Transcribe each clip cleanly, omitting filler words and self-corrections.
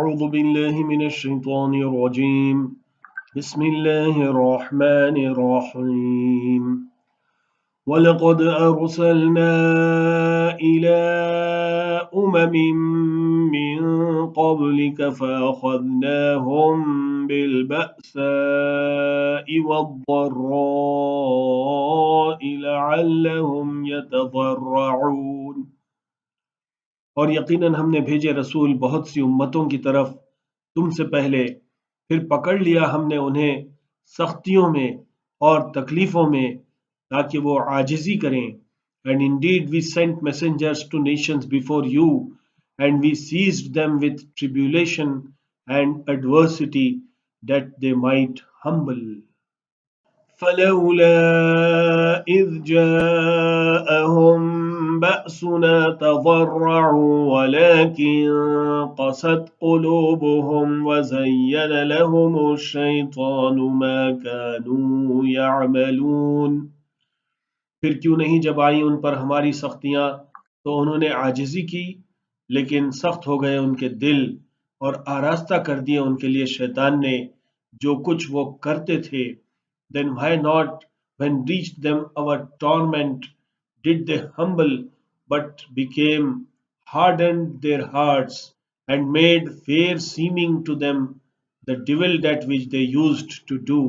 أعوذ بالله من الشيطان الرجيم. بسم الله الرحمن الرحيم. ولقد أرسلنا إلى أمم من قبلك فأخذناهم بالبأساء والضراء لعلهم يتضرعون. اور یقیناً ہم نے بھیجے رسول بہت سی امتوں کی طرف تم سے پہلے، پھر پکڑ لیا ہم نے انہیں سختیوں میں اور تکلیفوں میں تاکہ وہ عاجزی کریں. And indeed we sent messengers to nations before you, and we seized them with tribulation and adversity that they might humble. فلولا إذ جاءهم بأسنا تضرعوا ولكن قست قلوبهم وزين لهم الشيطان ما كانوا يعملون. پھر کیوں نہیں جب آئیں ان پر ہماری سختیاں تو انہوں نے عاجزی کی، لیکن سخت ہو گئے ان کے دل، اور آراستہ کر دیا ان کے لیے شیطان نے جو کچھ وہ کرتے تھے. Then why not, when reached them our torment, did they humble, but became hardened their hearts, and made fair seeming to them the devil that which they used to do.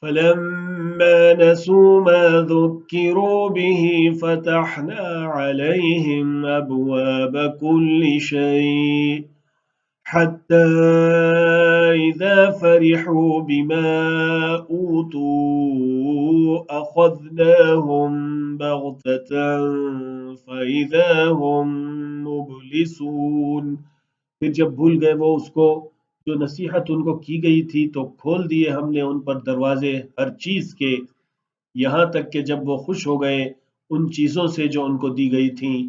فلما نسوا ما ذكروا به فتحنا عليهم أبواب كل شيء حتى إذا فرحوا بما أوتوا أخذناهم بغتة فإذا هم مبلسون. پھر جب بھول گئے وہ اس کو جو نصیحت ان کو کی گئی تھی تو کھول دیے ہم نے ان پر دروازے ہر چیز کے، یہاں تک کہ جب وہ خوش ہو گئے ان چیزوں سے جو ان کو دی گئی تھیں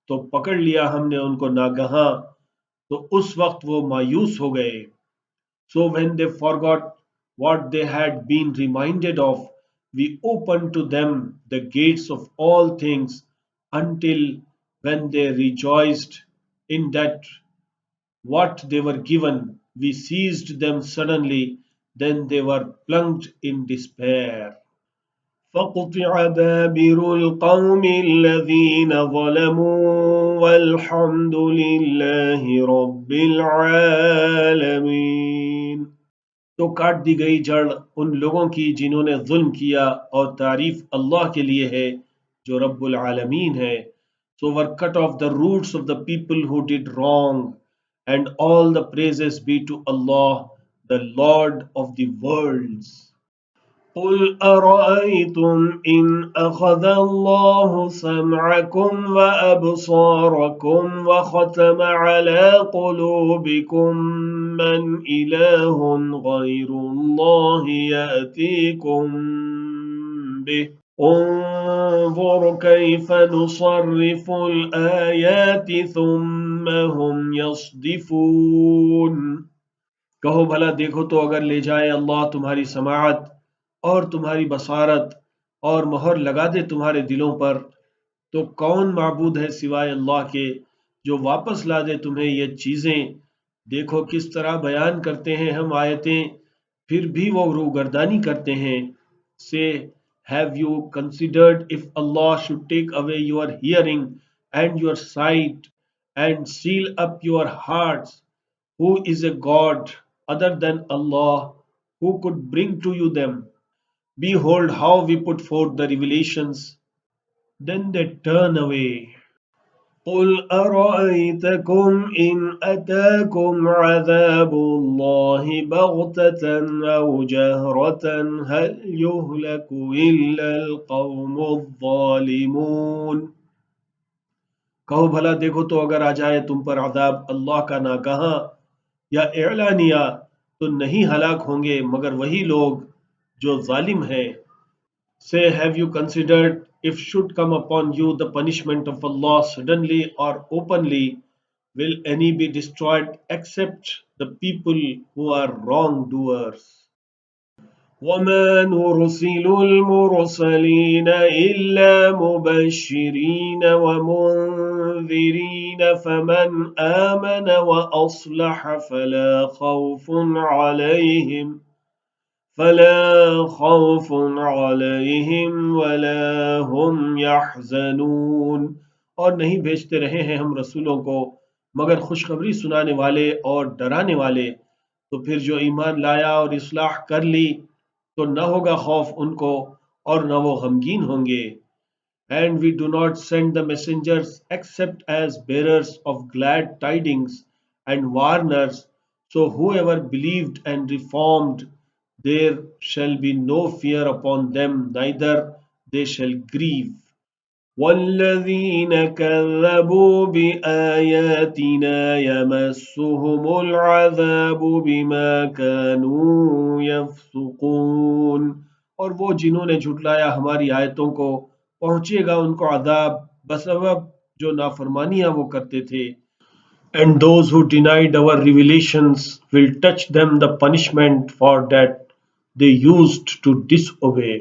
تو پکڑ لیا ہم نے ان کو ناگہاں، تو اس وقت وہ مایوس ہو گئے. So when they forgot what they had been reminded of, we opened to them the gates of all things until when they rejoiced in that what they were given, we seized them suddenly, then they were plunged in despair. فقطع دابر القوم الذين ظلموا والحمد لله رب العالمين. تو کاٹ دی گئی جڑ ان لوگوں کی جنہوں نے ظلم کیا، اور تعریف اللہ کے لیے ہے جو رب العالمین ہے. So were cut off the roots of the people who did wrong, and all the praises be to Allah, the Lord of the worlds. قل أرأيتم إن أخذ الله سمعكم وأبصاركم وختم على قلوبكم من إله غير الله يأتيكم به انظر كيف نصرف الآيات ثم هم يصدفون. کہو بھلا دیکھو تو اگر لے جائے اللہ تمہاری سماعت اور تمہاری بصارت اور مہر لگا دے تمہارے دلوں پر، تو کون معبود ہے سوائے اللہ کے جو واپس لا دے تمہیں یہ چیزیں. دیکھو کس طرح بیان کرتے ہیں ہم آیتیں، پھر بھی وہ روگردانی کرتے ہیں. Say, have you considered if Allah should take away your hearing and your sight and seal up your hearts, who is a God other than Allah who could bring to you them? Behold how we put forth the revelations, then they turn away. قل أرأيتكم إن أتاكم عذاب الله بغتة أو جهرة هل يهلك إلا القوم الظالمون. کہو بھلا دیکھو تو اگر آ جائے تم پر عذاب اللہ کا ناگہاں یا اعلانیہ، تو نہیں ہلاک ہوں گے مگر وہی لوگ جو ظالم ہیں. Say, have you considered if should come upon you the punishment of Allah suddenly or openly, will any be destroyed except the people who are wrongdoers? وَمَا نُرْسِلُ الْمُرْسَلِينَ إِلَّا مُبَشِّرِينَ وَمُنذِرِينَ منذرين فمن آمن وأصلح فلا خوف عليهم ولا هم يحزنون۔ اور نہیں بھیجتے رہے ہیں ہم رسولوں کو مگر خوشخبری سنانے والے اور ڈرانے والے، تو پھر جو ایمان لایا اور اصلاح کر لی تو نہ ہوگا خوف ان کو اور نہ وہ غمگین ہوں گے۔ And we do not send the messengers except as bearers of glad tidings and warners. So whoever believed and reformed, there shall be no fear upon them, neither they shall grieve. والذين كذبوا بآياتنا يمسهم العذاب بما كانوا يفسقون، اور وہ جنہوں نے جھٹلایا ہماری آیتوں کو پہنچے گا ان کو عذاب بسبب جو نافرمانیاں وہ کرتے تھے۔ And those who denied our revelations will touch them the punishment for that they used to disobey.